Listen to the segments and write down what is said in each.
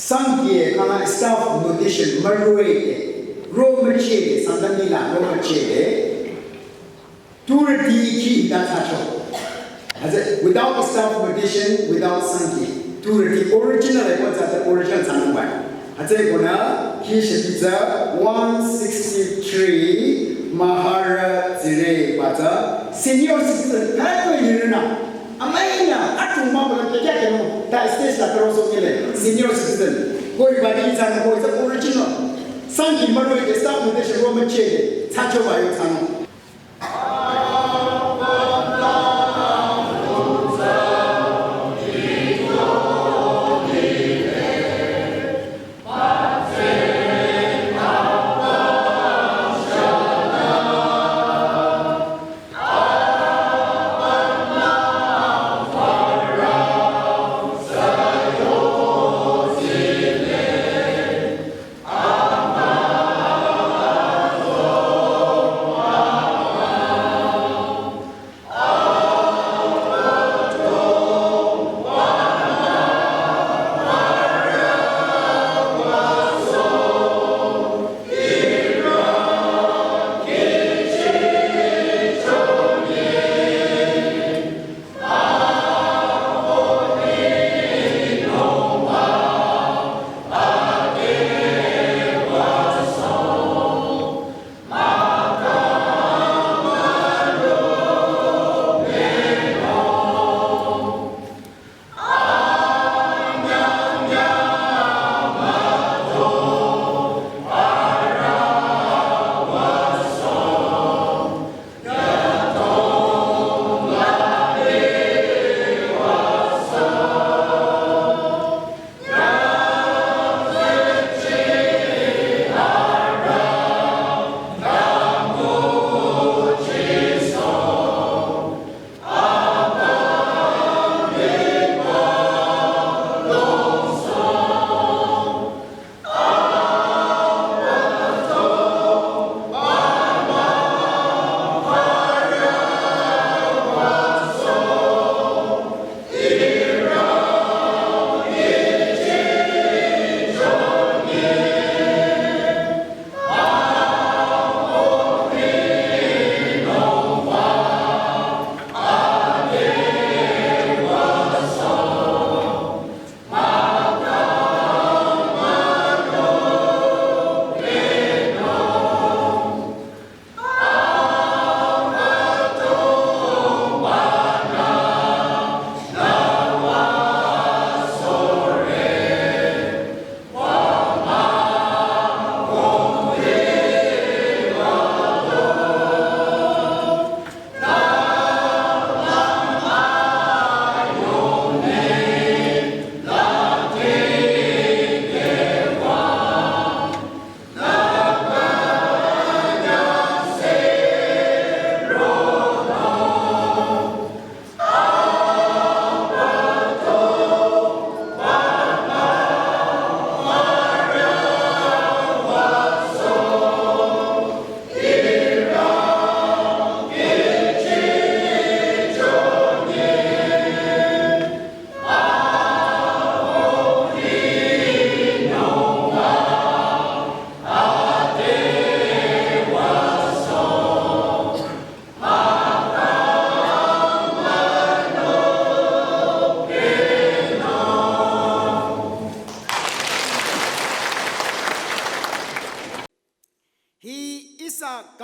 Sangye kana staff notation marue ro mache sandamila ro mache turdi ki datacho without staff notation without sangye turdi original what's the original sanwa ate gona ki shitiza 163 mahara zire bata senior citizen kato yirina Amaya, atu mama na kaya kano ta stage la karoso kile senior citizen go ibadi sana go is original sangi maro ke staff notation roman chele tacho bayo tano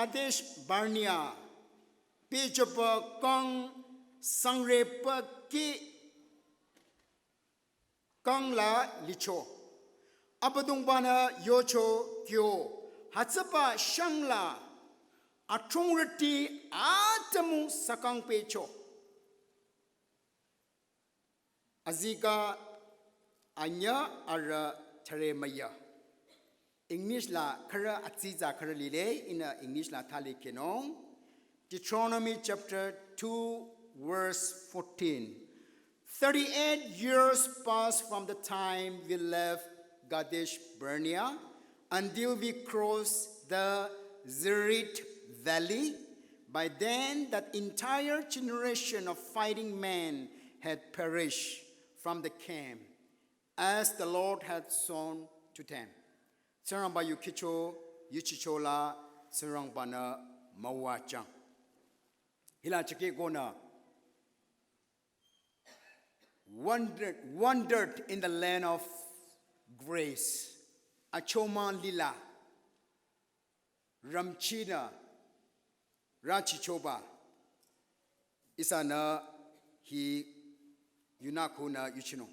Kadesh Barnia, Pichapa Kong Sangrepa Ki Kong La Licho, Apadung Bana Yocho Kyo, Hatsapa Shangla, Atrungrati Atamu Sakang Pecho, Azika Anya Ara Teremaya. English la kara atziza kara lile in English la thali kenong Deuteronomy chapter 2 verse 14. 38 years passed from the time we left Kadesh Barnea until we crossed the Zerit Valley. By then that entire generation of fighting men had perished from the camp. as the Lord had shown to them. Sarang ba yukicho yuchichola sarang bana mawachang. Hila chike gona wandered in the land of grace. Achoma lila ramchina rachichoba isana hi yunakuna yuchino.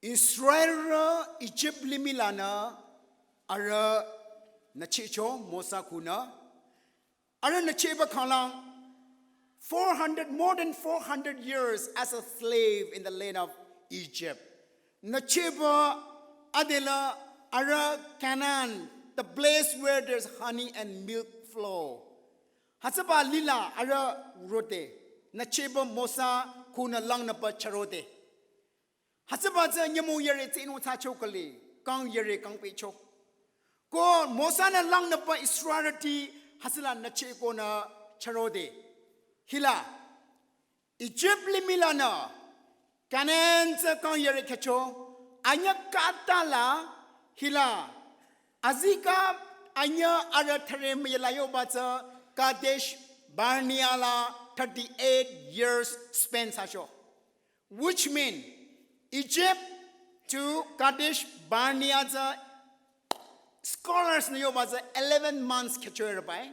Israel Egypt limilana ara nachicho mosa kuna ara nacheba kalang 400 more than 400 years as a slave in the land of Egypt. Nacheba adela ara Canaan, the place where there's honey and milk flow. Hasaba lila ara rote nacheba mosa kuna lang na pa charote. Hasabaza nyamu yere tinu tacho kali kang yere kang pecho. Ko mosana lang na pa Israelity hasala nache ko na charode. Hila Egypt limilana Canaan sa kang yere kecho anya katala hila azika anya ara thare mayalayo baza Kadesh Barneala 38 years spent sacho, which mean Egypt to Kadesh Barnea scholars niyo baza 11 months kechoer bai.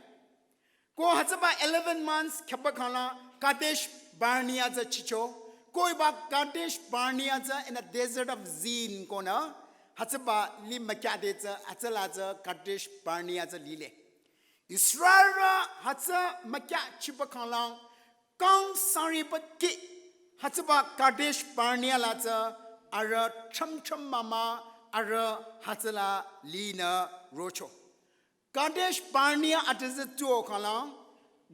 Ko hatsaba 11 months kepakala Kadesh Barnea chicho. Ko iba Kadesh Barnea in the desert of Zin kona hatsaba li makyade hatsala Kadesh Barnea lile. Israel hatsa makya chipakala kang sari ki hatsaba Kadesh Barnea laza ara cham mama ara hatsala lina rocho. Kadesh Barnea atase tuo kala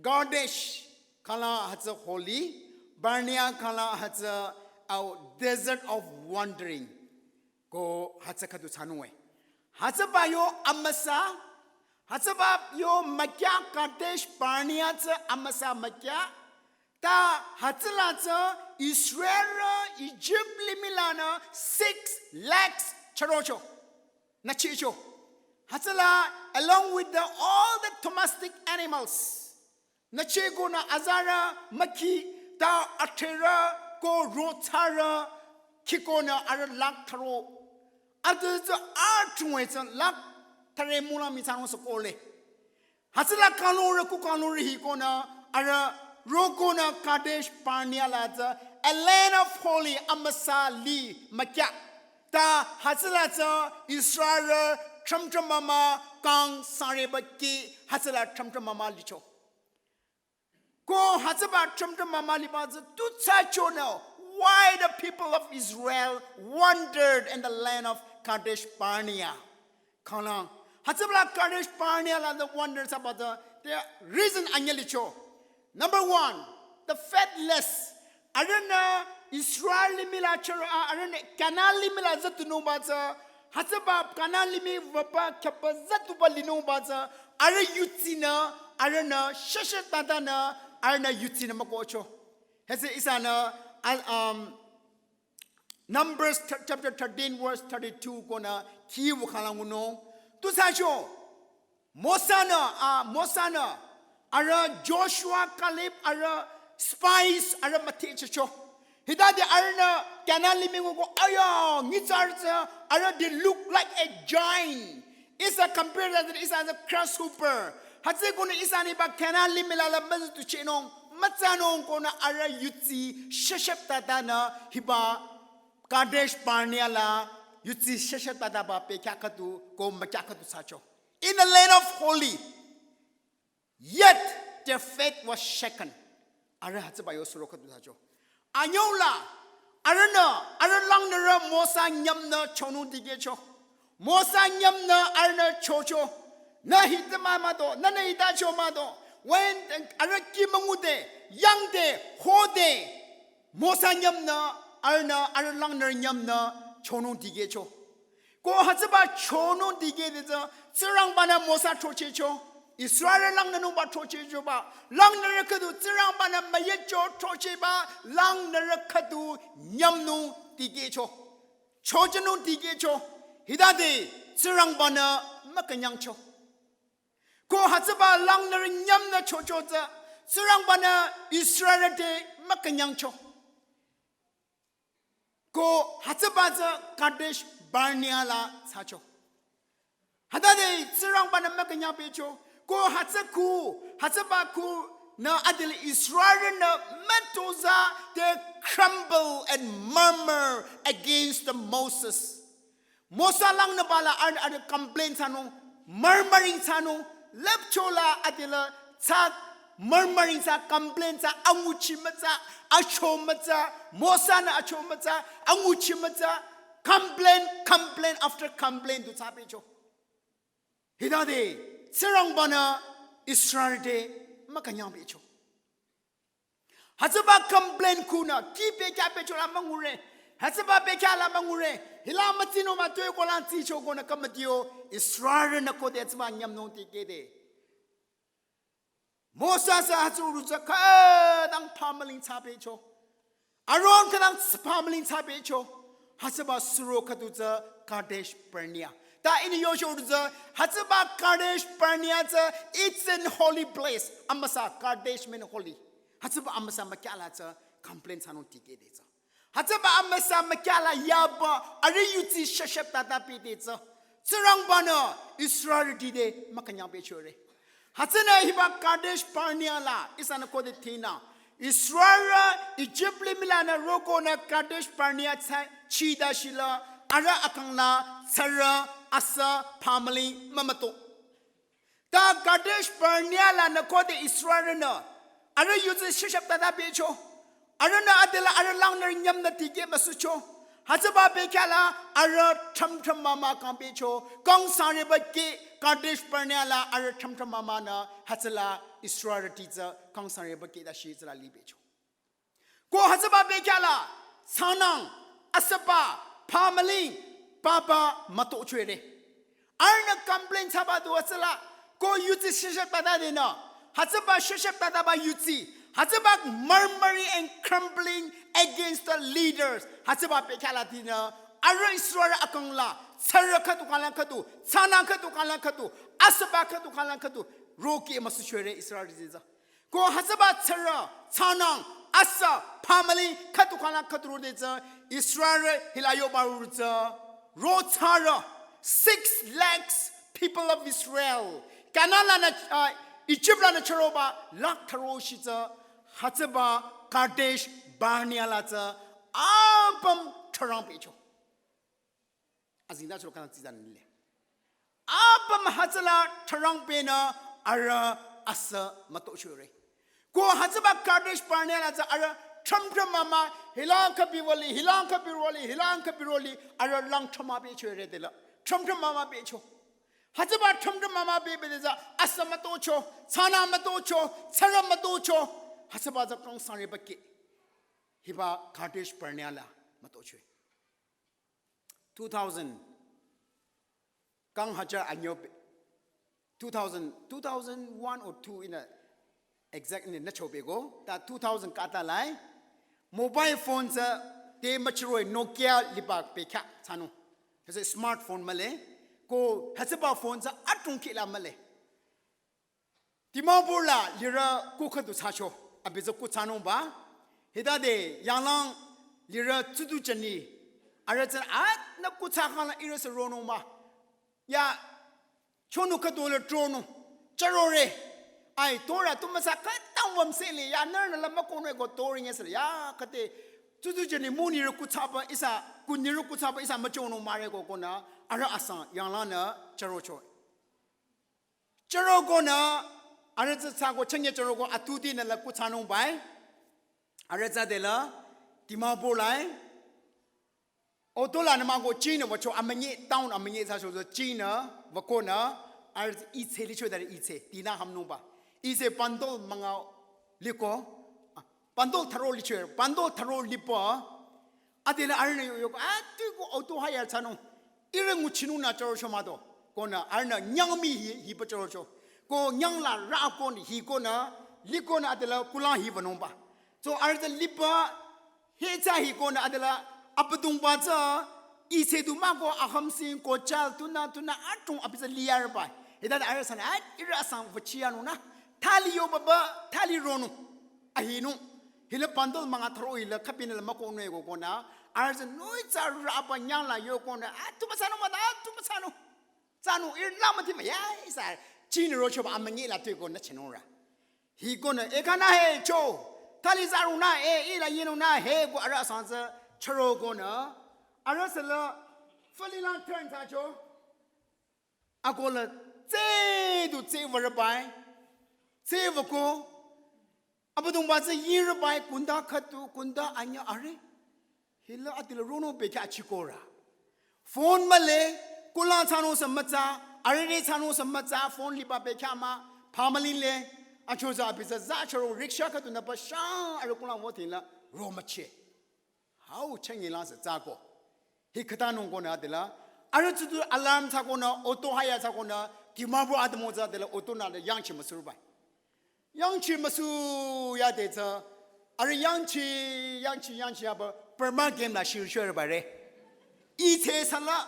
Kadesh kala hatsa holy Barnea kala hatsa our desert of wandering go hatsa katu sanue. Hatsaba yo amasa hatsaba yo makya Kadesh Barnea amasa makya ta hatsala Israel Egypt limilana 6 lakhs charocho nachicho hatsala along with all the domestic animals nachego na azara maki ta atera ko rotara kikona ara lak tharo other artwets lak thare mula misano sokole hatsala kanore ku kanore hikona ara Rogona Kadesh Barnea laza a land of holy amasa li makya ta hasalata Israel tramtramama kang sarebaki hasala tramtramama licho ko hasaba tramtramama libaza tutsacho now why the people of Israel wandered in the land of Kadesh Barnea kanang hasabla Kadesh Barnea laza wonders about the reason anyalicho. Number one, the faithless. Arana Israel limila chara arana Canaan limila zatuno baza hasaba Canaan limi vapa kapa zatuba lino baza ara yutina arana shashatadana arana yutina makocho. Hese isana Numbers chapter 13 verse 32 kona kiwu kalanguno tusacho Mosana ara Joshua Caleb ara spies ara matecho hidade arna Canaan limingo go aya ngitsarza ara they look like a giant is a compared that is as a grasshopper hatse kona isani ba Canaan limila la mazu chenong matsanong kona ara yutsi shashaptadana hiba Kadesh Barnea la yutsi shashaptada ba pe kyakatu ko makyakatu sacho in the land of holy. Yet their faith was shaken. Ara hatsabayo surokatu sacho. Anyola arana lang nara mosa nyamna chonu digecho. Mosa nyamna arana chocho. Na hitama mado na hitacho mado. When ara kimangude yangde hode mosa nyamna arana lang nara nyamna chonu digecho. Ko hatsaba chonu digedeza tsirang bana mosa chochecho. Israel lang nanu ba troche ba lang narakadu tsirang bana mayecho troche ba lang narakadu nyamnu tigecho chojanu tigecho hidade tsirang bana makanyang cho ko hatsaba lang na nyam na chocho za tsirang bana Israel de makanyang cho ko hatsaba za Kadesh Barnea la sacho hadade tsirang bana makanyang pecho ko hatsaba ku na adil Israel na metoza they crumble and murmur against the Moses. Mosa lang na bala ar complain sano murmuring sano lepchola adila sa murmuring sa complain sa anguchi matsa acho matsa mosa na acho matsa anguchi matsa complain after complain to sabi cho hidade sirang bana Israel de makanyang becho hatsaba complain kuna kipe kape chola mangure hatsaba pekya la mangure hila matino ma toy ko lan ti cho ko na kamatio Israel na ko de tsma nyam no ti ke de Mosa sa hatsuru za ka dang pamaling chape cho aron ka dang pamaling chape cho hatsaba suro katuza Kadesh Barnea ta in yosho za hatsaba Kadesh Barnea za it's an holy place amasa Kadesh men holy hatsaba amasa makyala za complain sanon ti ke de za hatsaba amasa makyala yaba ari yuti shashap tata pe de za tsirang bana Israel di de makanyang pe chore hatsana hiba Kadesh Barnea la isana ko de tina Israel Egypt milana roko na Kadesh Barnea chi da shila ara akangla tsara asa family mamato ta Kadesh Barnea la na ko de Israel na ara yuti shashap tata pe cho ara na adela ara lang na nyam na tige masucho hatsaba pe kala ara tham mama kampe cho kong sare ba ke Kadesh Barnea la ara tham mama na hatsala Israel tiza kong sare ba ke da shi zala libe cho ko hatsaba pe kala sanang asaba family papa mato chwere arna complain chaba do asala ko yuti shishap tada de na hatsaba shishap tada ba yuti hatsaba murmuring and crumbling against the leaders hatsaba pekala dina ara Israel akangla saraka tu kala katu sana katu kala katu asaba katu kala katu roki masuchere Israel diza ko hatsaba tsara sana asa family katu kala katu diza Israel hilayo baruza rotara 6 lakhs people of Israel kanala na Egypt na charoba lak taroshiza hatsaba Kadesh Barnea la za abam tarampecho azinda chro kana tizan le abam hatsala tarampena ara asa mato chure ko hatsaba Kadesh Barnea la za ara tram mama hilanka biroli ara lang thama be chure de la tram mama be cho hatsaba tram mama be be za asa mato cho sana mato cho tsara mato cho hatsaba za kong sare bakke hiba Kadesh Barnea la matochwe 2000 kang haja anyo 2001 or 2 in a exact in nachobe go ta 2000 kata lai mobile phones te machroy Nokia liba pekha chanu has a smartphone male ko hasaba phones atung kila male Dimapur la lira ku khatu chacho abizo ku chanu ba hidade yanglang lira tudu chani aratsan at na kutsakala iras rono ma ya chonu kadole trono charore ai tora tumasa ka tawam sele ya narna lama kono go toring esle ya kate tudu chani muni ru kutsapa isa kuniru kutsapa isa machono mare go kona ara asan yanglang na charocho charo gona aratsa sago changye charo go atudi na la kutsano bai Aretsa de la Dimapur lai Otola na mago China wacho amanye town amanye sa so China wakona ar itse li chodare itse tina hamno ba itse pandol manga liko pandol tharo li chwer pandol tharo lipo adela arne yo atu go auto haya chano irengu chinu na choro chomado kona arna nyangmi hi pa choro cho ko nyangla ra ko ni hi kona likona adela kula hi banomba So are the lipa hecha hi kona adala apadung baca ise tu mago aham sing kochal tuna atung apisa liar bai ida ara sana ira sang vachianu na thali yo baba thali ronu ahinu hila pandol mga thro hila kapinal mako ne go kona arsa noi cha rapa nyang la yo kona tu masano mata tu masano sanu ir lamati ma ya isa chin ro choba amangi la twe ko na chinora hi kona ekana he cho thali zaru na ila yinu na he go ara sansa chro kona ara sala falila turn ta cho akola tse du tse war bai tse vako abadung ba tse yir bai kunda khatu kunda anya are hila atil rono be kya chikora phone male kula chano sammatsa arere chano sammatsa phone lipa be kya ma family le achoza bisa za charo rickshaw khatu na pa sha ar kula wo thila ro mache how changi la sa za ko hi khata nong ko na dela ar chu alarm tha ko na auto haya tha ko na Dimapur admo za dela auto na yang chi masur bai yang chi masu ya de za ar yang chi ya ba perma game la shir shir ba re I the sala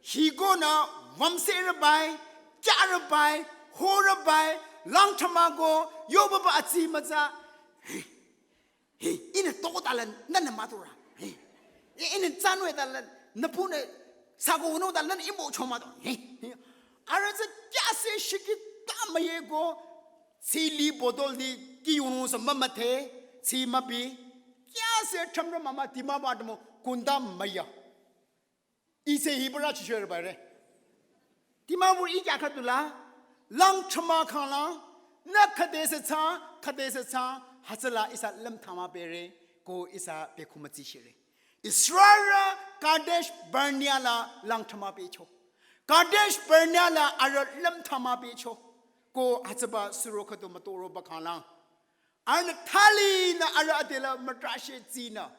hi go na wamse bai cha bai ho bai lang thama go yo ba achi ma za ina to ta lan nan ma to ra ina chanwe ta lan na pu ne sa go no ta lan I mo choma to ara za kya se shiki ta ma ye go sili bodol di ki unu sa ma the si ma bi kya se thamra mama Dimapur admo kunda maya ise hibra chishwer ba re Dimapur I kya khatula lang thama khala na khade se cha hasala isa lam thama bere ko isa bekhumati shire Israel Kadesh Barnea la lang thama pe cho Kadesh Barnea la ar lam thama pe cho ko hasaba suro khatu matoro bakhala an thali na ara adela matrashe zina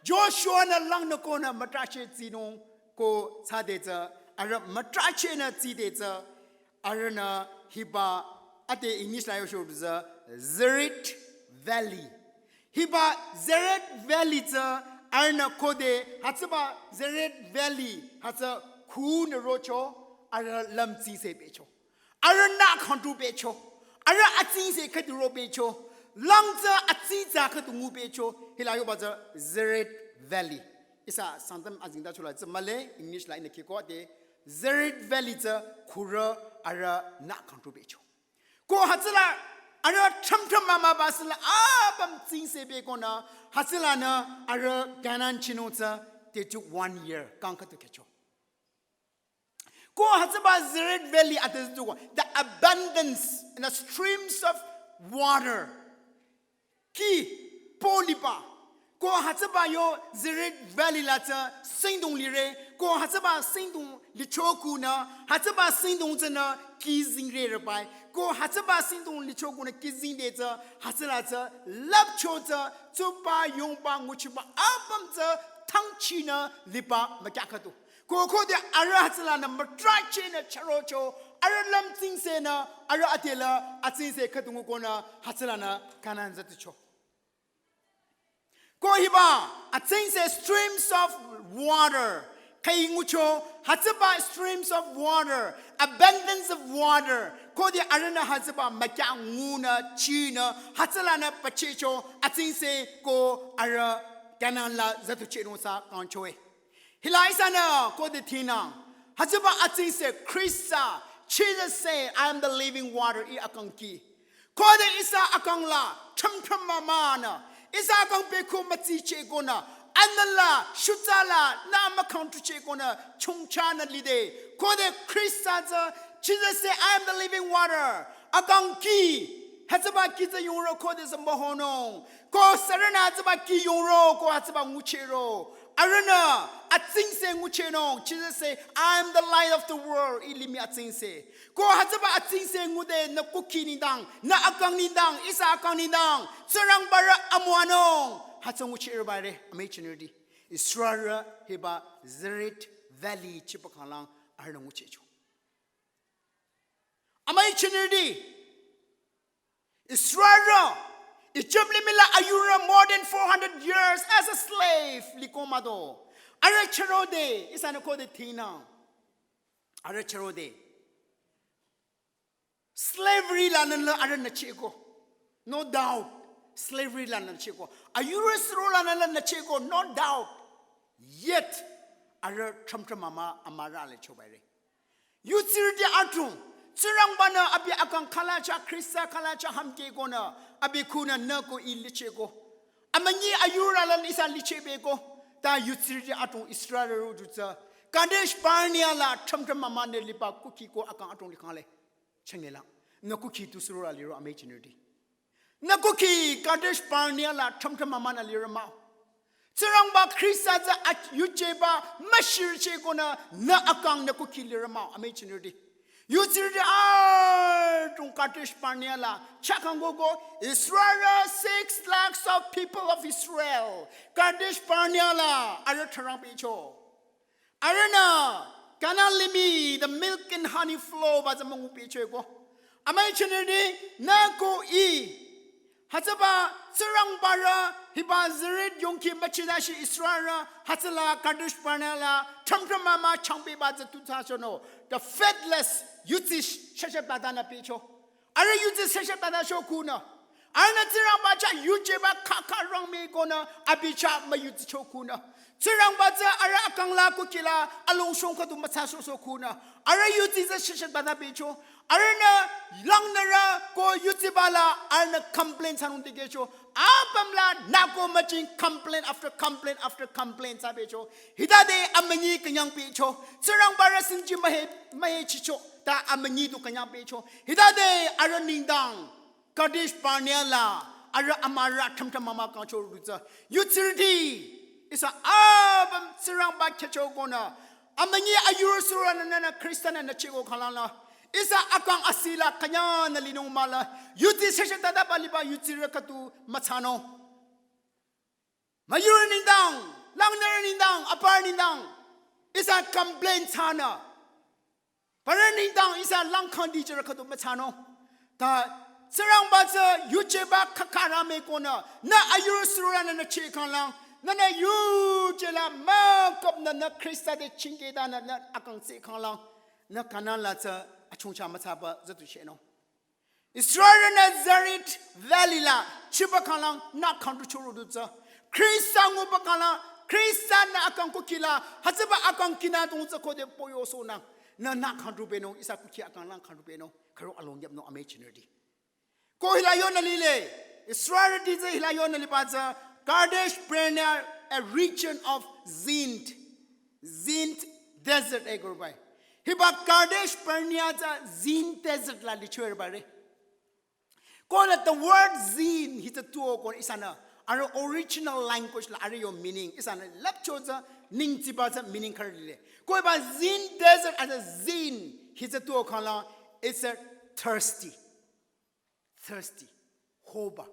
Joshua na lang na ko na matrashe zino ko sade za ara matrashe na zide za ara na hiba ate English la yo show za Zered Valley hiba Zered Valley za ara na kode hatsaba Zered Valley hatsa khu na rocho ara lamzi se becho ara na khantu becho ara atsi se khatu ro becho langza atziza khatu becho hilayo baza Zered Valley isa Sangtam azingda chula male English line ke ko de Zered Valley za khura ara na khantu becho ko hatsala ara thamtham mama basla abam tsin se be ko na hasila na ara ganan chino za they took 1 year kankatu kecho ko hatsaba Zered Valley at the abundance and the streams of water ki polipa ko hatsaba yo Zered Valley la cha singdong lire ko hatsaba singdong lichoku na hatsaba singdong zena ki zingre re bai ko hatsaba singdong lichoku na ki zingde za hatsala cha lap cho za chupa yongpa nguchiba abam za tangchi na lipa makyakatu ko ko de ara hatsala na matrache na charocho ara lam ting se na ara atela atsin se khatungu ko na hatsala na kanan zaticho ko hiba atsin se streams of water kai ngucho hatsaba streams of water abundance of water ko de ara na hatsaba makya nguna china hatsala na pachecho atsin se ko ara kanan la zatuche no sa kanchoe Hilaisana ko de tina hatsaba atsin se Krista Jesus say I am the living water I akanki ko de isa akangla chamcham mamana isa akang beku mati che gona anala shutala na makantu che gona chungchana lide ko de Krista Jesus say I am the living water akanki hatsaba kiza yoro ko de sambohono ko sarana hatsaba ki yoro ko hatsaba nguchero arana atsing se ngucheno Jesus say I am the light of the world ilimi atsing se ko hatsaba atsing se ngude na kukini dang na akang ni dang isa akang ni dang sarang bara amwano hatsang nguchero bare amechinudi Israel heba Zered Valley chipakalang arana nguchecho amechinudi Israel Egypt limila ayura more than 400 years as a slave likomado. Are cherode is an code tina. Are cherode. Slavery lanala are nachiko. No doubt. Slavery lanala chiko. Ayura sro lanala nachiko, no doubt. Yet are tramtramama amara le chobere. You tirdi atum. Sirang bana abi akang kalacha krista kalacha hamke gona abi kuna nako ilichego. Amanyi ayura lan isa lichebego. Ta yutsiri atung Israel rujuta. Kadesh Barnia la tramtam mamane lipa kuki ko akang atung likale. Chengela. Nakuki to surura liro amachinity. Nakuki Kadesh Barnia la tramtam mamana lira mao. Sirang ba krista za at yucheba mashir chegona na akang nakuki lira mao amachinity. You see the art on Kadesh Barnea, Chakangogo, Israel, 6 lakhs of people of Israel. Kadesh Barnea, Arataramicho. Arena, Kanalimi, the milk and honey flow, but the Mungupichego. Amachinity, Nako E. Hataba, Sarang Bara, Hibazirid, Yonki Machidashi, Israel, Hatala, Kadesh Barnea, Tamtamama, Champi Baza 2000. The faithless Yutis Shashabadana Picho. Are Yutis Shashabada Shokuna? Arna Tirambacha Yujeba Kaka Rami Gona, Abicha Mayut Chokuna. Tirambaza Arakangla Kukila, Along Shonka to Mataso Sokuna. Are Yutis Shashabada Picho? Arna Langnara Go Yutibala, Arna complaints on the Gecho. Abamla Nako Machin complaint after complaint after complaint Sabecho. Hidade Amani Kanyang Picho. Sarang Barasin Jimahe Chicho. Ta Amani to Kanyang Picho. Hidade Araning Dang. Kadesh Barnea. Ara Amara Tamta Mama Kancho Ruza. Utility is a Abam Sarang Bakacho Gona. Amani Ayurusura and a Christian and a Chigo Kalana. Isa akang asila kanya na linong mala. Yuti session tada baliba yuti rekatu matano. Mayurin nindang, langner nindang, apar nindang. Isa complaint sana. Paran nindang isa langkan di rekatu matano. Ta serang baca yucheba kakarame kona. Na ayur suran na chikan lang. Na yu jela makop na Krista de chingeda na akang sikan lang. Na kanan lata. Achungcha mataba zatusheno. Israel Nazareth Valley la chibakalang na kandu churuduza. Kristangu bakala Kristan na akang kukila hazaba akang kina tungza kode poyoso na kandu beno isa kuki akang lang kandu beno karo along yap no amachinity. Ko hilayon na lile Israel dize hilayon na lipaza Kadesh Barnea a region of Zint desert egorbai. Hiba Kadesh Barnea Zin desert la lichwer bare. Call it the word Zin hita tuo kon isana. Our original language la are your meaning. Isana lapchoza ning tibaza meaning currently. Call ba Zin desert as a Zin hita tuo kala. It's a thirsty. Hoba.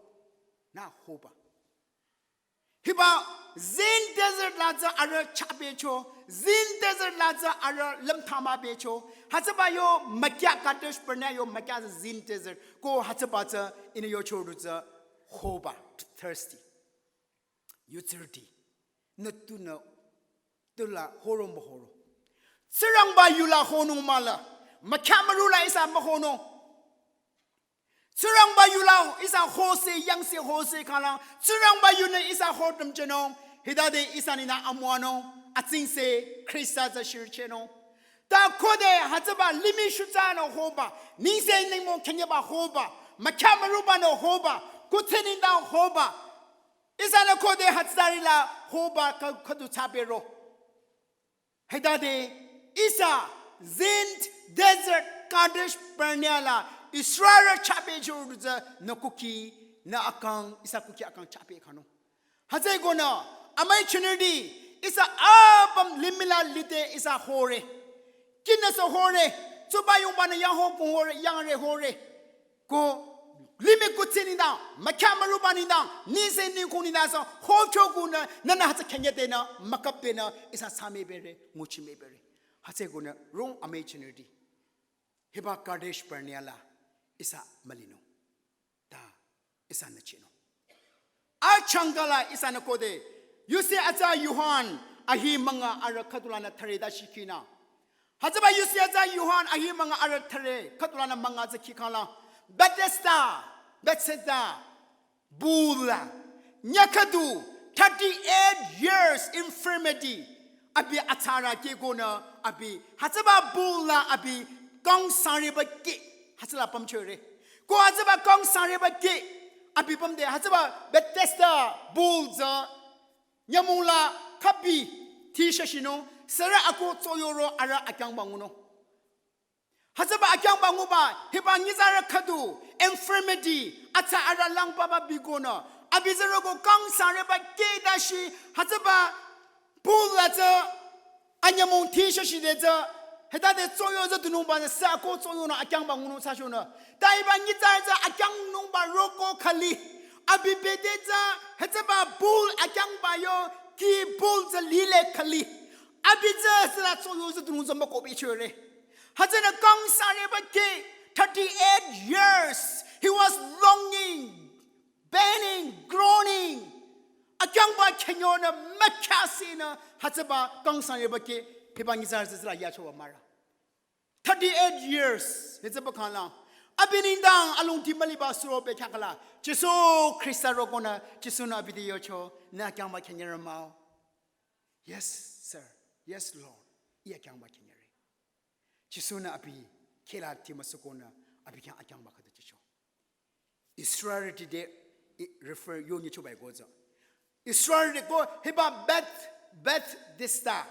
Na hoba. Hiba Zin desert laza ara chapecho. Zin desert laza ara lemtama becho. Hatsabayo makya Kadesh Barnea yo makya Zin desert. Ko hatsabata in your choruza hoba thirsty. Utility. Natuna tula horom bohoro. Sirangba yula honung mala. Makamarula isa mahono. Sirangba yula isa hose yangse hose kala. Sirangba yuna isa hodum genome. Hidade isanina amwano atinse Krista za shircheno. Ta kode hataba limi shutano hoba. Nise nimo kenyaba hoba. Makamaruba no hoba. Kuteninda hoba. Isana kode hatsarila hoba kadu tabero. Hidade isa Zint desert Kadesh Barnea Israel chape joruza no kuki na akang isa kuki akang chape kano. Hazay gona amay chinudi isa abam limila lite isa hore. Kina sa hore. Tuba yung bana yang hore yang re hore. Ko limi kutini da makamaru bani da nise ni kuni da sa hocho kuna nana hata kenyate na makape na isa same bere muchi me bere. Hazay gona rong amay chinudi. Hiba Kadesh Barnea isa malino. Da isa nachino. Achangala isanakode. You see aza Yuhan ahi manga ara katulana thare da shikina. Hazaba you see aza Yuhan ahi manga ara thare katulana manga za kikala. Bethesda, Bula, Nyakadu, 38 years infirmity. Abi atara kegona abi hazaba Bula abi gong sariba ki hazala pamchure. Go hazaba gong sariba ki abi pamde hazaba Bethesda Bulza Nyamula kabi tishashino sara ako toyoro ara akang banguno. Hazaba akang banguba hibangizara kadu infirmity ata ara lang baba bigona abizaro go kang sareba kedashi hazaba bulata anyamon tishashi deza hedade toyo za dunumba sa ko toyo na akang banguno sashona daibangizara akang numba roko khali abibedeza hazaba bul akang bayo ki bul za lile khali abiza sa toyo za dunumba mako bichure. Hazana kong sarebake 38 years he was longing, bailing, groaning. Akyang ba kenyona makasina hazaba kong sarebake hibangizar zira yacho mara. 38 years hazaba kala. Abinindang alung timali ba suro be kakala. Jesu Christa rogona Jesu na abidiyocho na akyang ba kenyera mao. Yes, sir. Yes, Lord. Iya akyang ba kenyera. Chisuna api kela timasukona api kang akyang bakada chicho. Israel today refer yo nyicho by goza. Israel de go hiba Beth Dista.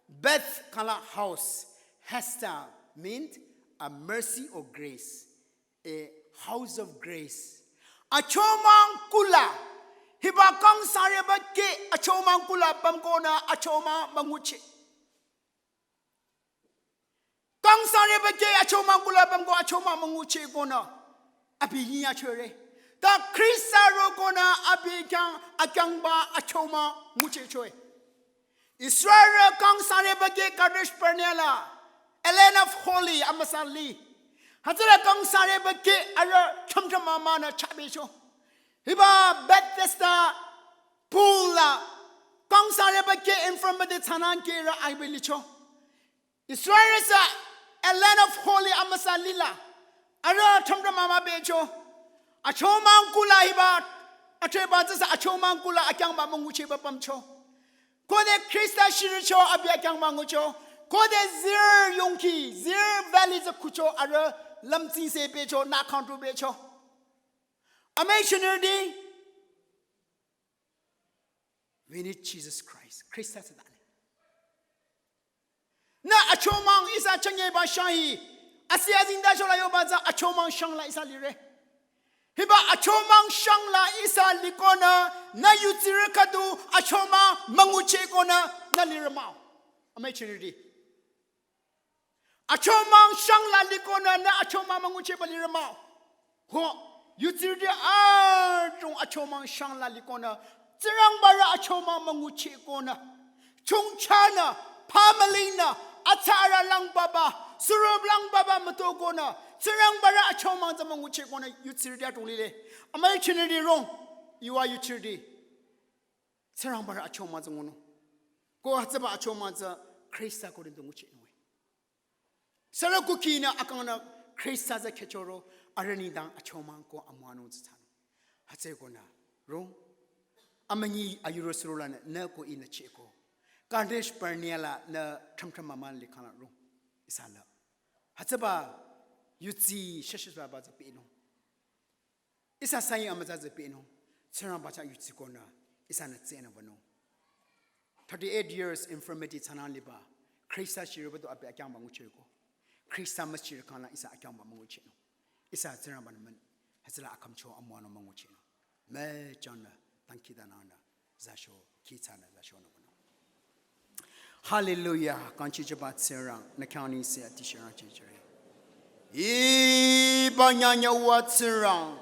Beth kala house. Hesta meant a mercy or grace. A house of grace. Achomang kula. Hiba kang sareba ke achomang kula bamkona achoma manguchi. Kang sarebake achoma kula bamgo achoma manguche gona abi yinya chure da Krista gona abi kang akangba achoma muche choy Israel kang sarebake Kadesh Barnea Ellen of Holy Amasali hazara kang sarebake ara chamchama mana chabecho hiba Bethesda Pula kang sarebake Infirmity Tananke ra aibilicho Israel is a land of holy amasalila. Ara chamra mama becho. Achomang kula hibat. Acheba just achomang kula akyang mamunguchi bapamcho. Kode Krista shiricho abi akyang mangucho. Kode zir yonki zir valley za kucho ara lamtin se becho na kantu becho. Amazing we need Jesus Christ. Krista said that. Na achomang isa chanye ba shahi asia zinda shola yo baza achomang shangla isa lire hiba achomang shangla isa likona na yutire kadu achoma manguche kona na lire mao amechinidi achomang shangla likona na achoma manguche ba lire mao ho yutire chung achomang shangla likona zirang bara achoma manguche kona chungchana pamalina Atara lang baba, surub lang baba matogona, serang bara achomang zamang uche gona yutsirdia tolile. Amay chinidi wrong, you are yutsirdi. Serang bara achomang zamono. Go hatzaba achomang za Krista ko rin uche noy. Sarakukina akana Krista za kechoro aranidang achomang ko amano zatan. Hatse gona wrong. Amanyi ayurosrola na ko ina cheko. Kadesh Barnea na Tramtramaman Likana room. Isala. Hatsaba Yutzi Sheshba Baza Pino. Isa saying Amazaza Pino. Serambata Yutzikona. Isana Tsenavano. 38 years infirmity Tanaliba. Krista Shiribato Abe Akamba Muchego. Krista Machirikana Isa Akamba Muchino. Isa Teraman Hasla Akamcho Amwana Manguchino. Me Jana Tankidanana Zasho Kitana Zashono. Hallelujah. Kanchijabat serang nakani se atishara chichere. Banyanya wat serang.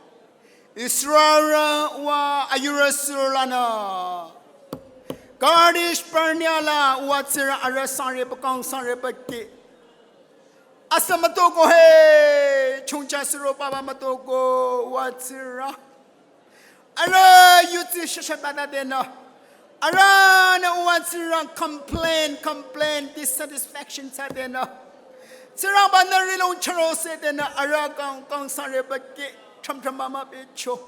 Israel wa ayurasurana. Kadesh Barnea wat serang arasare bakang sare bakke. Asamatoko he chungcha suro baba matoko wat serang. Ara you to shashabada dena. Ara na wants to complain dissatisfaction sa dena. Sarang ba na rilong charo sa dena ara kang sarabagi cham mama bicho.